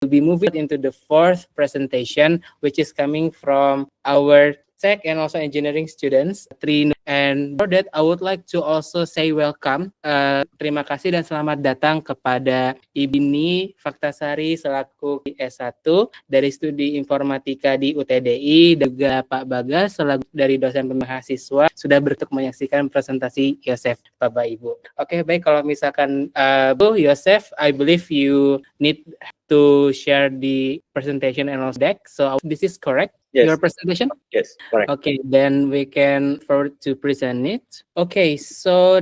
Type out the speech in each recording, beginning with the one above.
We'll be moving into the fourth presentation, which is coming from our tech and also engineering students, Trino. And for that, I would like to also say welcome. Terima kasih dan selamat datang kepada Ibni Faktasari selaku S1 dari Studi Informatika di UTDI, dan juga Pak Bagas selaku dari dosen mahasiswa sudah bertuk menyaksikan presentasi Yosef, Bapak Ibu. Oke, baik, kalau misalkan Bu Yosef, I believe you need to share the presentation and also deck. So this is correct? Yes. Your presentation? Yes, correct. Okay, then we can forward to present it. Okay, so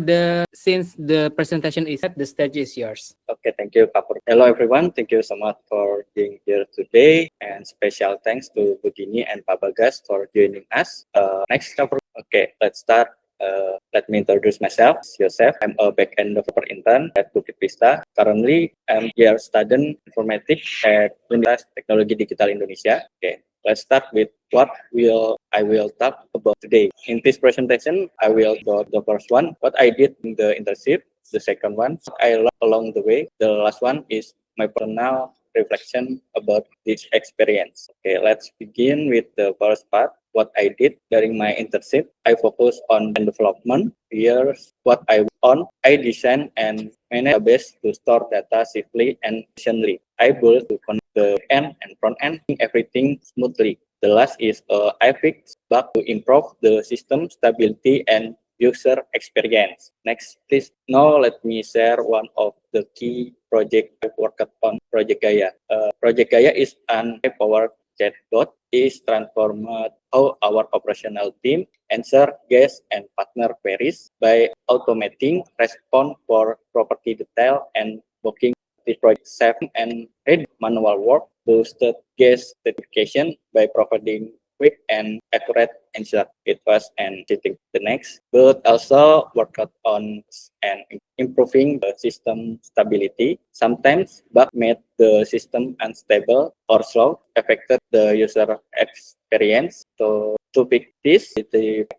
since the presentation is set, the stage is yours. Okay, thank you, Kapur. Hello, everyone. Thank you so much for being here today, and special thanks to Begini and Pak Bagas for joining us. Next, Kapur. Okay, let's start. Let me introduce myself, Yosef. I'm a back-end developer intern at Bukit Vista. Currently, I'm here studying informatics at Universitas Teknologi Digital Indonesia. Okay, let's start with what I will talk about today. In this presentation, I will go the first one, what I did in the internship. The second one, what I learned along the way. The last one is my personal reflection about this experience. Okay, let's begin with the first part. What I did during my internship, I focus on development. Here's what I on. I design and manage a base to store data safely and efficiently. I build to connect the end and front end, everything smoothly. The last is I fix bug to improve the system stability and user experience. Next, please. Now let me share one of the key project I worked on, Project Gaia. Project Gaia is an AI-powered chatbot is transformed how our operational team answer guest and partner queries by automating response for property detail and booking. This project saved and reduced manual work, boosted guest certification by providing quick and accurate answer. It was and sitting the next, but also worked on and improving the system stability. Sometimes bug made the system unstable or slow, affected the user experience. So to fix this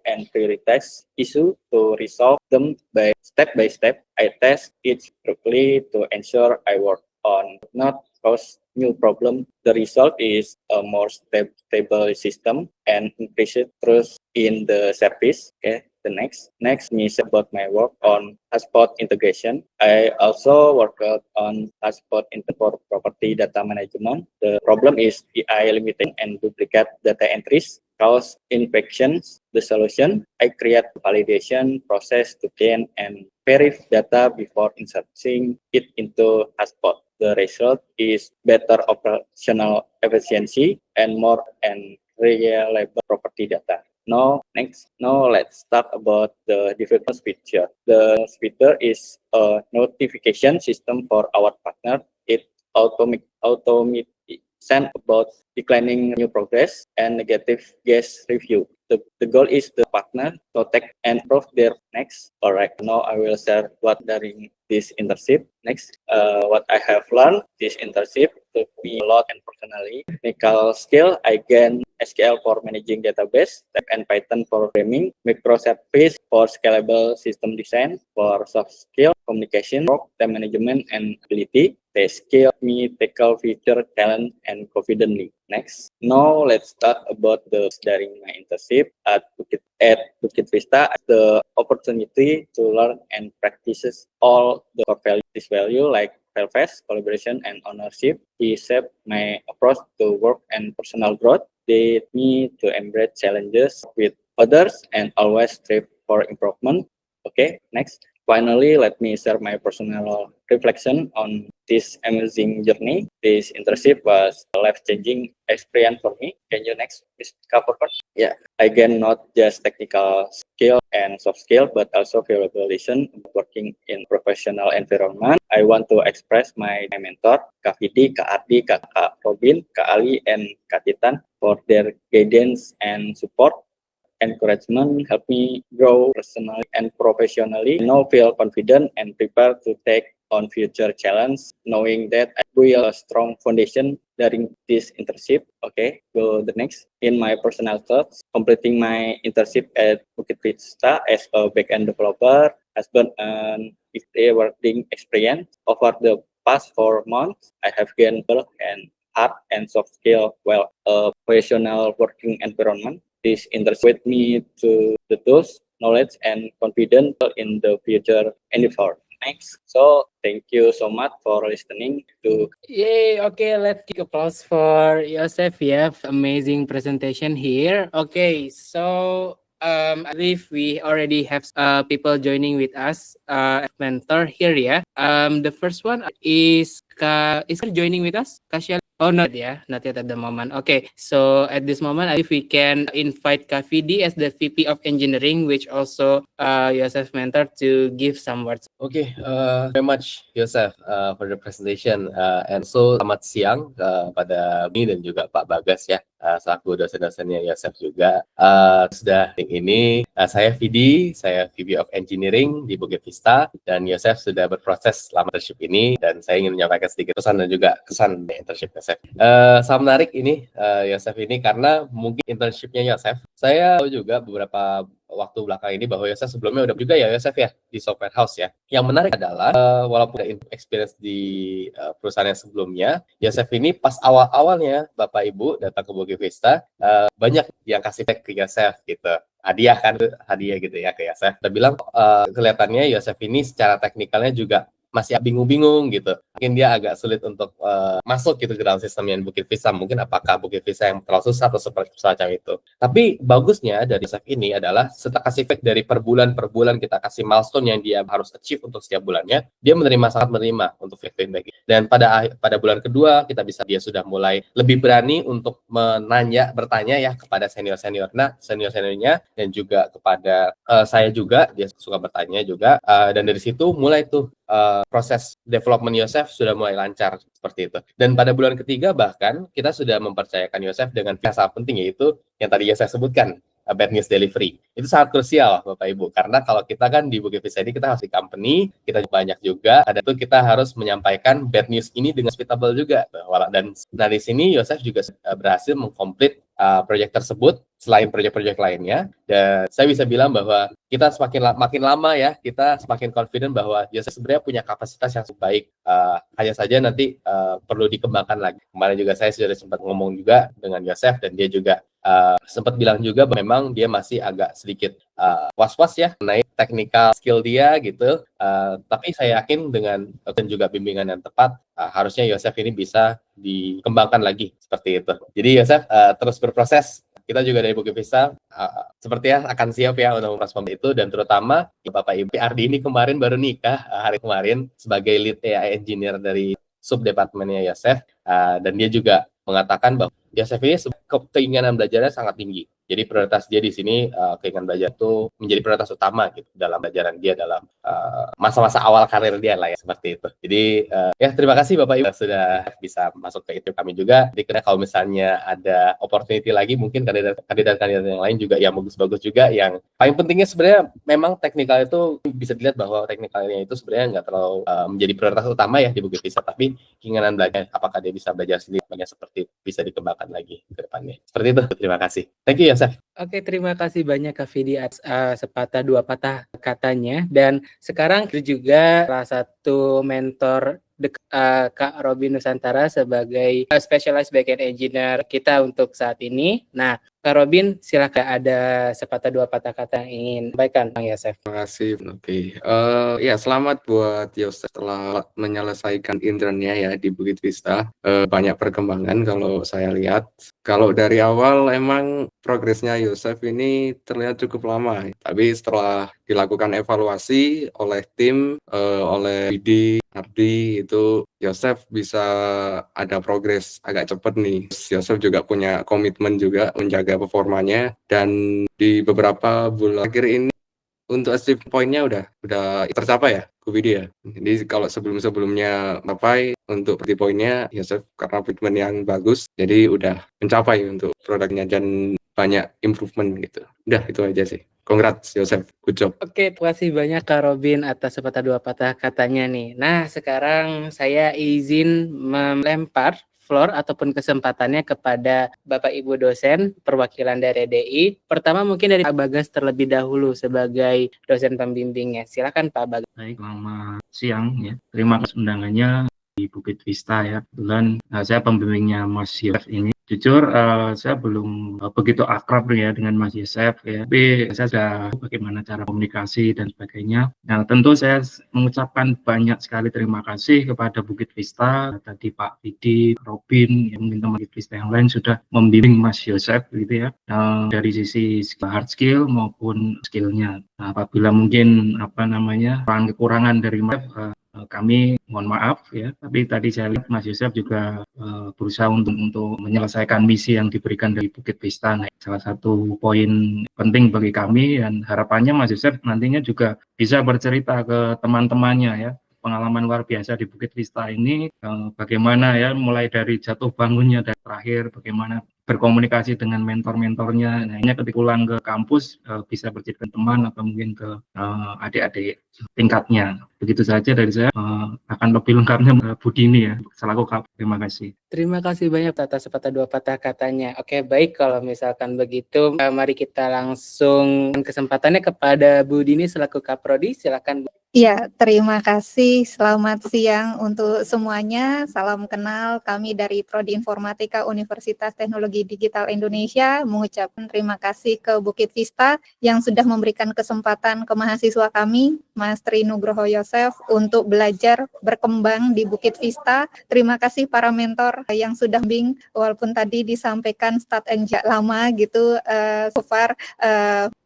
and prioritize issue to resolve them by step, I test each quickly to ensure I work on not cause new problem. The result is a more stable system and increased trust in the service. Okay, the next is about my work on hotspot integration. I also worked on hotspot for property data management. The problem is AI limiting and duplicate data entries cause infections. The solution, I create a validation process to gain and verify data before inserting it into hotspot. The result is better operational efficiency and more and reliable property data. Now, let's talk about the development feature. The feature is a notification system for our partner. It automatically send about declining new progress and negative guest review. The goal is the partner protect and improve their next. Alright, now I will share what during this internship. Next, what I have learned this internship took me a lot and personally. Technical skill, I gain SQL for managing database, and Python for programming, microservice for scalable system design, for soft skill, communication, time management, and ability. They skill me tackle future challenge and confidently. Next, now let's talk about the during my internship at Bukit Vista. The opportunity to learn and practices all the core values. This value like Belfast, collaboration, and ownership. He shaped my approach to work and personal growth. They led me to embrace challenges with others and always strive for improvement. Okay, next. Finally, let me share my personal reflection on this amazing journey. This internship was a life-changing experience for me. Can you next please cover? Yeah, I gained not just technical skill and soft skill, but also valuable lesson working in professional environment. I want to express my mentor, Kak Vidi, Kak Ardi, Kak Robin, Kak Ali, and Kak Titan for their guidance and support. Encouragement helped me grow personally and professionally. Now feel confident and prepared to take on future challenge, knowing that I build a strong foundation during this internship. Okay, go the next. In my personal thoughts, completing my internship at Bukit Vista as a backend developer has been an working experience, offer the past 4 months, I have gained both and hard and soft skill well a professional working environment. This internship with me to the tools, knowledge, and confidence in the future endeavor. Next, so thank you so much for listening to. Yay, okay, let's give applause for Yosef. You have amazing presentation here. Okay, so I believe we already have people joining with us as mentor here, yeah. The first one is joining with us, Kasya. Oh, not yeah, not yet at the moment. Okay, so at this moment, if we can invite Kavidi as the VP of Engineering, which also Yosef mentor, to give some words. Okay, very much Yosef for the presentation and so selamat siang pada ini dan juga Pak Bagas ya selaku dosen-dosennya Yosef juga sudah ini saya Vidi, saya VP of Engineering di Bukit Vista dan Yosef sudah berproses selama internship ini dan saya ingin menyampaikan sedikit pesan dan juga kesan di internship Yosef. Sangat menarik ini Yosef ini karena mungkin internshipnya Yosef saya tahu juga beberapa waktu belakang ini bahwa Yosef sebelumnya udah juga ya Yosef ya di software house ya. Yang menarik adalah walaupun ada experience di perusahaan yang sebelumnya, Yosef ini pas awal-awalnya Bapak Ibu datang ke Bukit Vista banyak yang kasih feedback ke Yosef gitu. Hadiah gitu ya ke Yosef. Kita bilang kelihatannya Yosef ini secara teknikalnya juga masih bingung-bingung gitu. Mungkin dia agak sulit untuk masuk gitu ke dalam sistemnya Bukit Vista. Mungkin apakah Bukit Vista yang terlalu susah atau seperti semacam itu. Tapi bagusnya dari Yosef ini adalah setelah kasih feedback dari per bulan kita kasih milestone yang dia harus achieve untuk setiap bulannya, dia sangat menerima untuk feedback. Dan pada bulan kedua dia sudah mulai lebih berani untuk bertanya ya kepada seniornya dan juga kepada saya juga dia suka bertanya juga dan dari situ mulai tuh proses development Yosef sudah mulai lancar seperti itu. Dan pada bulan ketiga bahkan kita sudah mempercayakan Yosef dengan yang sangat penting yaitu yang tadi Yosef sebutkan bad news delivery. Itu sangat krusial Bapak Ibu karena kalau kita kan di Bukit Vista ini kita harus di company, kita banyak juga ada tuh kita harus menyampaikan bad news ini dengan hospitable juga. Dan dari sini Yosef juga berhasil mengkomplit proyek tersebut selain proyek-proyek lainnya dan saya bisa bilang bahwa kita makin lama ya kita semakin confident bahwa Yosef sebenarnya punya kapasitas yang baik hanya saja nanti perlu dikembangkan lagi. Kemarin juga saya sudah sempat ngomong juga dengan Yosef dan dia juga sempat bilang juga bahwa memang dia masih agak sedikit was-was ya mengenai technical skill dia gitu tapi saya yakin dengan dan juga bimbingan yang tepat harusnya Yosef ini bisa dikembangkan lagi seperti itu. Jadi Yosef terus berproses. Kita juga dari Bukit Vista sepertinya akan siap ya untuk merespon itu dan terutama Bapak Ibu Ardi ini kemarin baru nikah hari kemarin sebagai lead AI engineer dari sub departemennya Yosef dan dia juga mengatakan bahwa Yosef ini keinginan belajarnya sangat tinggi. Jadi prioritas dia di sini keinginan belajar itu menjadi prioritas utama gitu dalam pelajaran dia dalam masa-masa awal karir dia lah ya seperti itu. Jadi ya terima kasih Bapak Ibu sudah bisa masuk ke itu kami juga. Jadi kalau misalnya ada opportunity lagi mungkin kandidat yang lain juga yang bagus-bagus juga yang paling pentingnya sebenarnya memang teknikal itu bisa dilihat bahwa teknikalnya itu sebenarnya nggak terlalu menjadi prioritas utama ya di Bukit Vista tapi keinginan belajar apakah dia bisa belajar sendiri seperti itu, bisa dikembangkan lagi ke depannya. Seperti itu. Terima kasih. Thank you Yosef. Oke, terima kasih banyak Kak Vidi atas sepatah dua patah katanya. Dan sekarang kita juga salah satu mentor Kak Robin Nusantara sebagai specialized backend engineer kita untuk saat ini. Nah, Kak Robin, silakan ada sepatah dua patah kata yang ingin sampaikan, Bang Yosef. Terima kasih. Oke. Ya, selamat buat Yosef setelah menyelesaikan internnya ya di Bukit Vista. Banyak perkembangan kalau saya lihat. Kalau dari awal emang progresnya Yosef ini terlihat cukup lama. Tapi setelah dilakukan evaluasi oleh tim, oleh Vidi, Ardi, itu Yosef bisa ada progres agak cepat nih. Yosef juga punya komitmen juga menjaga performanya dan di beberapa bulan akhir ini untuk achieve point-nya udah tercapai ya, Vidi ya. Jadi kalau sebelumnya capai untuk per point-nya Yosef karena treatment yang bagus, jadi udah mencapai untuk produknya dan banyak improvement gitu. Udah itu aja sih. Congrats Yosef, good job. Oke, terima kasih banyak Kak Robin atas sepatah dua patah katanya nih. Nah, sekarang saya izin melempar floor ataupun kesempatannya kepada Bapak Ibu dosen perwakilan dari DI. Pertama mungkin dari Pak Bagas terlebih dahulu sebagai dosen pembimbingnya. Silakan Pak Bagas. Baik, selamat siang ya. Terima kasih undangannya Bukit Vista ya. Kebetulan saya pembimbingnya Mas Yosef ini. Jujur saya belum begitu akrab ya dengan Mas Yosef ya, tapi saya sudah tahu bagaimana cara komunikasi dan sebagainya. Nah, tentu saya mengucapkan banyak sekali terima kasih kepada Bukit Vista, tadi Pak Vidi, Robin, ya mungkin teman Bukit Vista yang lain sudah membimbing Mas Yosef gitu ya, dari sisi hard skill maupun skillnya. Nah, apabila mungkin kekurangan dari Mas kami mohon maaf ya, tapi tadi saya lihat Mas Yosef juga berusaha untuk menyelesaikan misi yang diberikan dari Bukit Vista. Nah, salah satu poin penting bagi kami dan harapannya Mas Yosef nantinya juga bisa bercerita ke teman-temannya ya, pengalaman luar biasa di Bukit Vista ini, bagaimana ya mulai dari jatuh bangunnya dan terakhir bagaimana berkomunikasi dengan mentor-mentornya. Nah, ini ketika pulang ke kampus bisa bercerita teman atau mungkin ke adik-adik tingkatnya. Begitu saja dari saya, akan lebih lengkapnya Bu Dini ya, selaku Kak. Terima kasih. Terima kasih banyak atas sepatah dua patah katanya. Oke, baik kalau misalkan begitu, mari kita langsung kesempatannya kepada Bu Dini selaku Kaprodi. Silakan Bu. Ya, terima kasih. Selamat siang untuk semuanya. Salam kenal. Kami dari Prodi Informatika Universitas Teknologi Digital Indonesia mengucapkan terima kasih ke Bukit Vista yang sudah memberikan kesempatan ke mahasiswa kami, Mas Tri Nugroho Yosef, untuk belajar berkembang di Bukit Vista. Terima kasih para mentor yang sudah bimbing, walaupun tadi disampaikan start and lama gitu, so far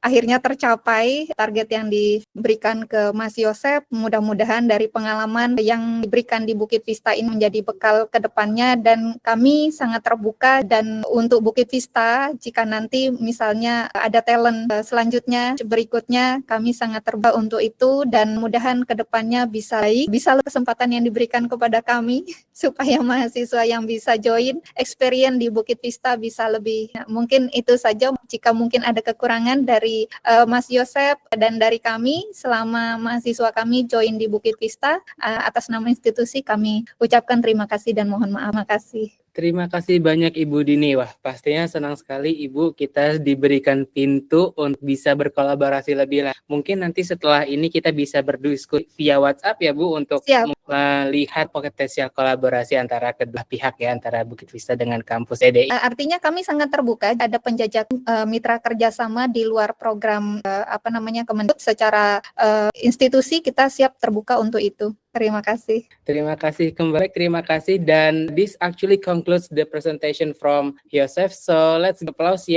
akhirnya tercapai target yang diberikan ke Mas Yosef. Mudah-mudahan dari pengalaman yang diberikan di Bukit Vista ini menjadi bekal ke depannya, dan kami sangat terbuka dan untuk Bukit Vista jika nanti misalnya ada talent selanjutnya berikutnya, kami sangat terbuka untuk itu, dan mudahan ke depannya bisa baik, bisa kesempatan yang diberikan kepada kami supaya mahasiswa yang bisa join experience di Bukit Vista bisa lebih. Mungkin itu saja, jika mungkin ada kekurangan dari Mas Yosef dan dari kami selama mahasiswa kami join di Bukit Vista, atas nama institusi kami ucapkan terima kasih dan mohon maaf. Terima kasih. Terima kasih banyak Ibu Dini. Wah, pastinya senang sekali Ibu kita diberikan pintu untuk bisa berkolaborasi lebih lah. Mungkin nanti setelah ini kita bisa berdiskusi via WhatsApp ya Bu, untuk melihat potensial kolaborasi antara kedua pihak ya, antara Bukit Vista dengan kampus EDI. Artinya kami sangat terbuka, ada penjajak mitra kerjasama di luar program Kemendikbud secara institusi, kita siap terbuka untuk itu. Terima kasih. Terima kasih kembali, terima kasih. Dan this actually concludes the presentation from Yosef. So let's applause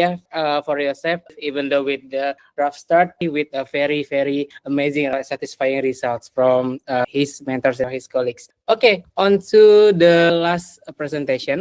for Yosef, even though with the rough start, with a very, very amazing, satisfying results from his mentors and his colleagues. Okay, on to the last presentation.